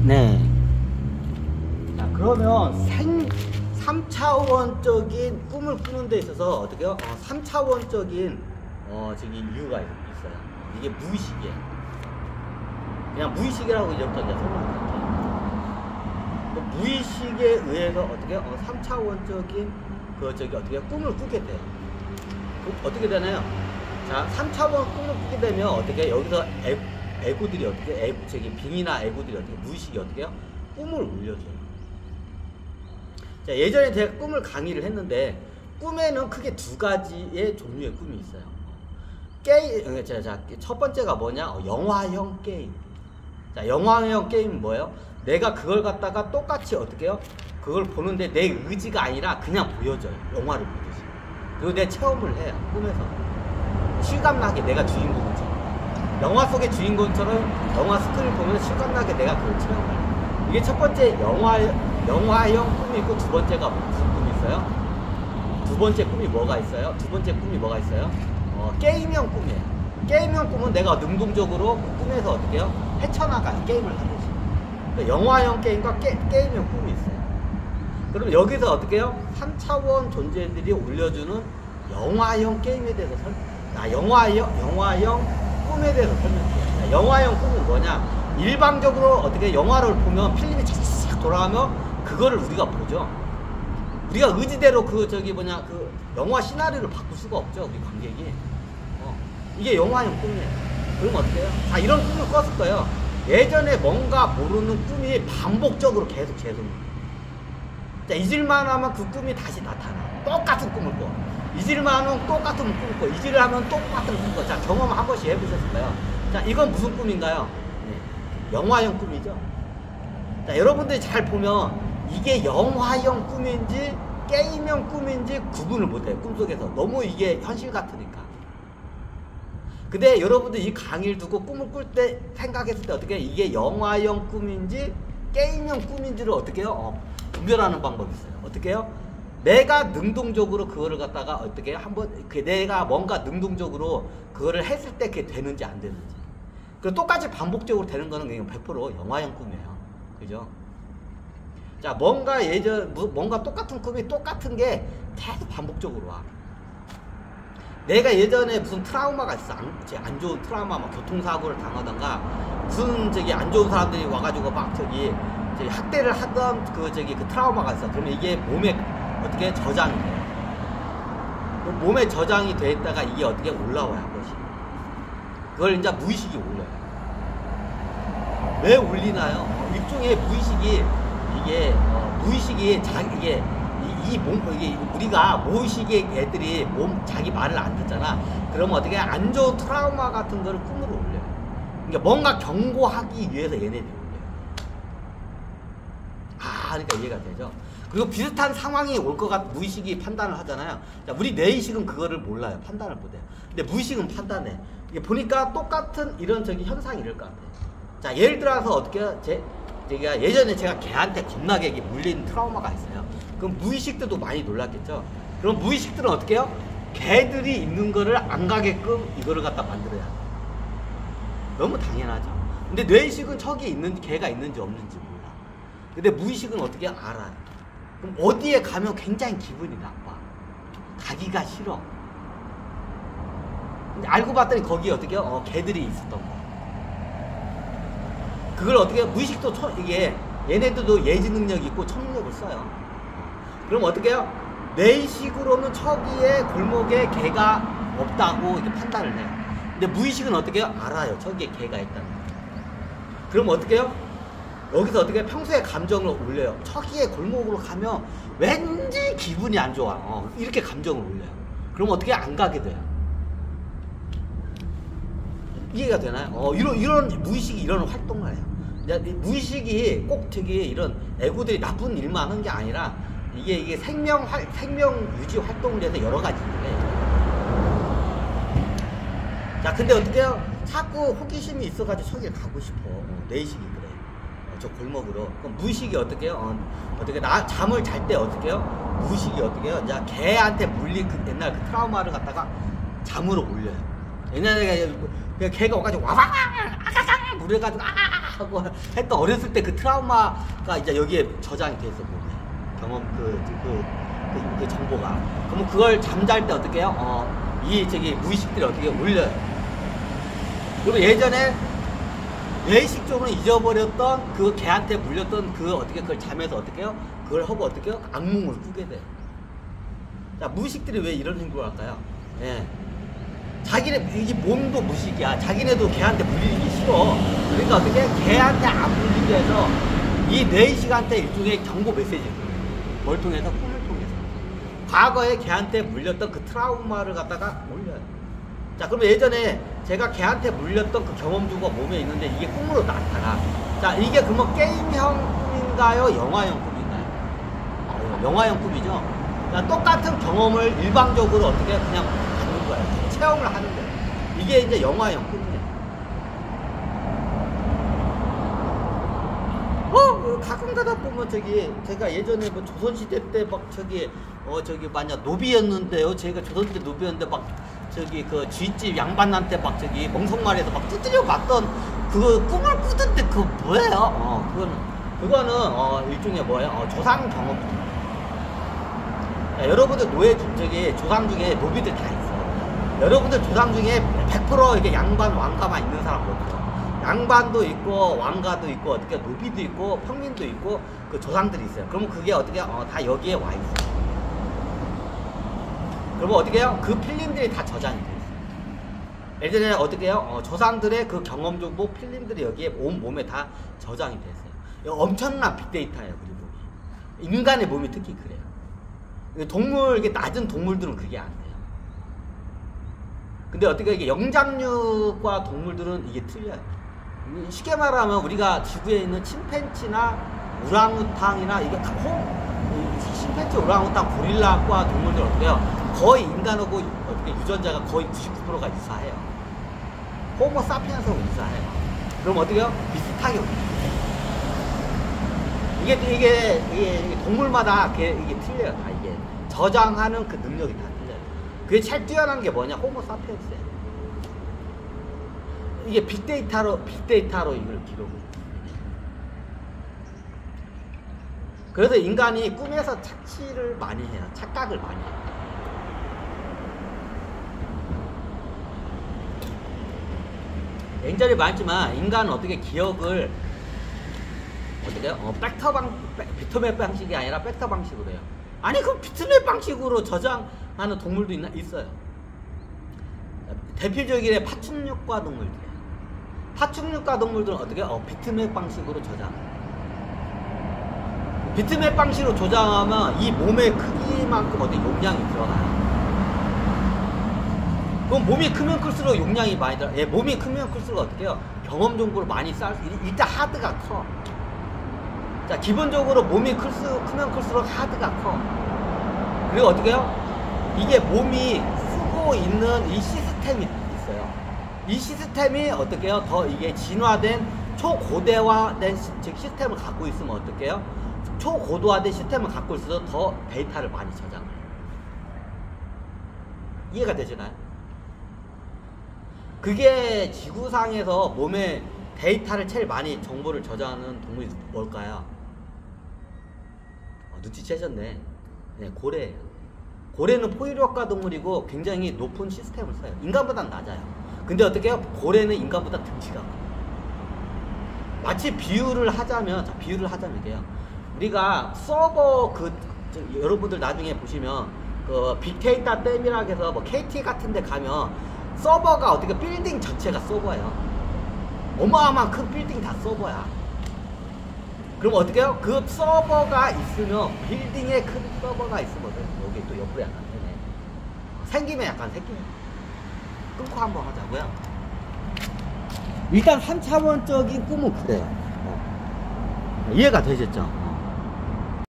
네. 자, 그러면 3차원적인 꿈을 꾸는 데 있어서 어떻게요? 3차원적인 저기 이유가 있어요. 이게 무의식이에요. 그냥 무의식이라고 이제부터 이제 설명할게요. 무의식에 의해서 어떻게 3차원적인 어떻게 꿈을 꾸게 돼요. 어떻게 되나요? 자, 3차원 꿈을 꾸게 되면 어떻게 여기서 에고들이 어떻게 저기 빙이나 에고들이 어떻게 무의식이 어떻게요? 꿈을 울려줘요. 자, 예전에 제가 꿈을 강의를 했는데 꿈에는 크게 두 가지의 종류의 꿈이 있어요. 게임, 첫 번째가 뭐냐? 영화형 게임. 자, 영화형 게임은 뭐예요? 내가 그걸 갖다가 똑같이 어떻게 해요? 그걸 보는데 내 의지가 아니라 그냥 보여져요. 영화를 보듯이. 그리고 내 체험을 해요. 꿈에서. 실감나게 내가 주인공처럼. 영화 속의 주인공처럼 영화 스크린을 보면서 실감나게 내가 그걸 체험해요. 이게 첫 번째 영화형 꿈이 있고 두 번째가 무슨 꿈이 있어요? 두 번째 꿈이 뭐가 있어요? 게임형 꿈이에요. 게임형 꿈은 내가 능동적으로 그 꿈에서 어떻게 해요? 헤쳐나가요. 게임을 하듯이. 그러니까 영화형 게임과 게임형 꿈이 있어요. 그럼 여기서 어떻게 해요? 3차원 존재들이 올려주는 영화형 게임에 대해서 영화형 꿈에 대해서 설명해요. 영화형 꿈은 뭐냐? 일방적으로 어떻게 영화를 보면 필름이 착착 돌아가면 그거를 우리가 보죠. 우리가 의지대로 그 영화 시나리오를 바꿀 수가 없죠. 우리 관객이. 이게 영화형 꿈이에요. 그럼 어떻게 해요? 자, 이런 꿈을 꿨을 거예요. 예전에 뭔가 모르는 꿈이 반복적으로 계속 자, 잊을만 하면 그 꿈이 다시 나타나. 똑같은 꿈을 꿔. 잊을만 하면 똑같은 꿈을 꿔. 잊으려 하면 똑같은 꿈을 꿔. 자, 경험 한 번씩 해보셨을 거예요. 자, 이건 무슨 꿈인가요? 네. 영화형 꿈이죠. 자, 여러분들이 잘 보면 이게 영화형 꿈인지 게임형 꿈인지 구분을 못해요. 꿈속에서. 너무 이게 현실 같으니까. 근데 여러분들 이 강의를 두고 꿈을 꿀 때 생각했을 때 어떻게 이게 영화형 꿈인지 게임형 꿈인지를 어떻게 해요? 분별하는 방법이 있어요. 어떻게 해요? 내가 능동적으로 그거를 갖다가 어떻게 한번 내가 뭔가 능동적으로 그거를 했을 때 그게 되는지 안 되는지. 그 똑같이 반복적으로 되는 거는 그냥 100% 영화형 꿈이에요. 그죠? 자, 뭔가 똑같은 꿈이 똑같은 게 계속 반복적으로 와. 내가 예전에 무슨 트라우마가 있어. 안 좋은 트라우마, 막 교통사고를 당하던가, 무슨 안 좋은 사람들이 와가지고 막 학대를 하던 그 트라우마가 있어. 그러면 이게 몸에 어떻게 저장이 돼요. 몸에 저장이 돼 있다가 이게 어떻게 올라와요, 한 번씩. 그걸 이제 무의식이 올려요. 왜 올리나요? 일종의 무의식이, 이게 우리가 무의식의 애들이 자기 말을 안 듣잖아. 그러면 어떻게 안 좋은 트라우마 같은 거를 꿈으로 올려요. 그러니까 뭔가 경고하기 위해서 얘네들이 올려요. 그러니까 이해가 되죠? 그리고 비슷한 상황이 올 것 같아 무의식이 판단을 하잖아요. 자, 우리 뇌의식은 그거를 몰라요. 판단을 못해요. 근데 무의식은 판단해. 이게 보니까 똑같은 이런 현상이 이럴 것 같아요. 자, 예를 들어서 어떻게 예전에 제가 개한테 겁나게 물린 트라우마가 있어요. 그럼 무의식들도 많이 놀랐겠죠. 그럼 무의식들은 어떻게 해요? 개들이 있는 거를 안 가게끔 이거를 갖다 만들어야 돼요. 너무 당연하죠. 근데 뇌의식은 저기 개가 있는지 없는지 몰라. 근데 무의식은 어떻게 알아요. 그럼 어디에 가면 굉장히 기분이 나빠. 가기가 싫어. 근데 알고 봤더니 거기에 어떻게 해요? 개들이 있었던 거야. 그걸 어떻게 무의식도 얘네들도 예지 능력이 있고 초능력을 써요. 그럼 어떻게 해요? 뇌의식으로는 저기에 골목에 개가 없다고 이렇게 판단을 해요. 근데 무의식은 어떻게 해요? 알아요. 저기에 개가 있다는 거. 그럼 어떻게 해요? 여기서 어떻게 평소에 감정을 올려요. 저기에 골목으로 가면 왠지 기분이 안 좋아. 이렇게 감정을 올려요. 그럼 어떻게 안 가게 돼요? 이해가 되나요? 이런 무의식이 이런 활동을 해요. 무의식이 꼭 이런 에고들이 나쁜 일만 하는 게 아니라 이게 생명 유지 활동을 위해서 여러 가지 일을 해요. 자, 근데 어떻게 해요? 자꾸 호기심이 있어가지고 저기에 가고 싶어. 뇌의식이 그래. 저 골목으로. 그럼 무의식이 어떻게 해요? 잠을 잘 때 어떻게 해요? 무의식이 어떻게 해요? 이제 개한테 물린 옛날 그 트라우마를 갖다가 잠으로 올려요. 옛날에 개가 와가지고 와봐! 아가가! 그래가지고 하고 했던 어렸을 때 그 트라우마가 이제 여기에 저장이 돼 있어 몸에 경험 그 정보가. 그러면 그걸 잠잘 때 어떻게 해요? 이 저기 무의식들이 어떻게 올려요. 그리고 예전에 외식적으로 잊어버렸던 그 개한테 물렸던 그 어떻게 그걸 잠에서 어떻게 해요? 그걸 하고 어떻게 해요? 악몽을 꾸게 돼요. 자, 무의식들이 왜 이런 행동을 할까요? 예. 자기네, 이게 몸도 무식이야. 자기네도 개한테 물리기 싫어. 그러니까 어떻게 개한테 안 물리기 위해서 이 뇌의식한테 일종의 경고 메시지를 뭘 통해서? 꿈을 통해서. 과거에 개한테 물렸던 그 트라우마를 갖다가 올려요. 자, 그러면 예전에 제가 개한테 물렸던 그 경험주가 몸에 있는데 이게 꿈으로 나타나. 자, 이게 그러면 게임형 꿈인가요? 영화형 꿈인가요? 영화형 꿈이죠. 자, 똑같은 경험을 일방적으로 어떻게 그냥 받는 거예요. 체험을 하는 거예요. 이게 이제 영화형 꿈이에요. 가끔 가다 보면 저기 제가 예전에 뭐 조선시대 때 막 저기 만약 노비였는데요. 제가 조선시대 노비였는데 막 저기 그 쥐집 양반한테 막 저기 멍석말에서 막 두드려 맞던 그 꿈을 꾸던데 그거 뭐예요? 그거는 일종의 뭐예요? 조상 경험. 여러분들 저기 조상 중에 노비들 다 있어. 여러분들 조상 중에 100% 이게 양반 왕가만 있는 사람 없어요. 양반도 있고 왕가도 있고 어떻게 노비도 있고 평민도 있고 그 조상들이 있어요. 그러면 그게 어떻게 다 여기에 와 있어요. 그러면 어떻게 해요? 그 필름들이 다 저장이 돼 있어요. 예전에 어떻게 해요? 조상들의 그 경험 정보 필름들이 여기에 온 몸에 다 저장이 돼 있어요. 엄청난 빅데이터예요. 그리고 인간의 몸이 특히 그래요. 동물, 이게 낮은 동물들은 그게 안 돼요. 근데 어떻게 이게 영장류과 동물들은 이게 틀려요. 쉽게 말하면 우리가 지구에 있는 침팬지나 우랑우탕이나 이게 침팬지, 우랑우탕, 고릴라과 동물들 어떻게 해요? 거의 인간하고 어떻게 유전자가 거의 99%가 유사해요. 호모 사피엔스하고 유사해요. 그럼 어떻게 해요? 비슷하게 이게 동물마다 이게 틀려요. 다 이게 저장하는 그 능력이 다 틀려요. 그게 제일 뛰어난 게 뭐냐? 호모 사피엔스예요. 이게 빅데이터로 이걸 기록을. 그래서 인간이 꿈에서 착취를 많이 해요. 착각을 많이 해요. 냉전이 많지만 인간은 어떻게 기억을 어떻게 해요? 비트맵 방식이 아니라 벡터 방식으로 해요. 아니 그럼 비트맵 방식으로 저장하는 동물도 있어요. 대표적인 파충류과 동물들. 파충류과 동물들은 어떻게 해요? 비트맵 방식으로 저장해요. 비트맵 방식으로 저장하면 이 몸의 크기만큼 어디 용량이 들어가요. 그럼 몸이 크면 클수록 용량이 많이 들어. 몸이 크면 클수록 어떻게 해요? 경험 정보를 많이 일단 하드가 커. 자, 기본적으로 몸이 크면 클수록 하드가 커. 그리고 어떻게 해요? 이게 몸이 쓰고 있는 이 시스템이 있어요. 이 시스템이 어떻게 해요? 더 이게 진화된 초고대화된 시스템을 갖고 있으면 어떻게 해요? 초고도화된 시스템을 갖고 있어서 더 데이터를 많이 저장해요. 이해가 되시나요? 그게 지구상에서 몸에 데이터를 제일 많이 정보를 저장하는 동물이 뭘까요? 눈치채셨네. 네, 고래예요. 고래는 포유류과 동물이고 굉장히 높은 시스템을 써요. 인간보다는 낮아요. 근데 어떻게 해요? 고래는 인간보다 등치가 커요. 마치 비유를 하자면 이게요. 우리가 서버 여러분들 나중에 보시면 그 빅데이터 댐이라고 해서 뭐 KT 같은 데 가면 서버가 어떻게 빌딩 전체가 서버예요. 어마어마한 큰 빌딩 다 서버야. 그럼 어떻게 해요? 그 서버가 있으면 빌딩에 큰 서버가 있으면 여기 또 옆으로 약간 되네. 생기면 약간 생기네. 끊고 한번 하자고요. 일단 3차원적인 꿈은 그래요. 이해가 되셨죠?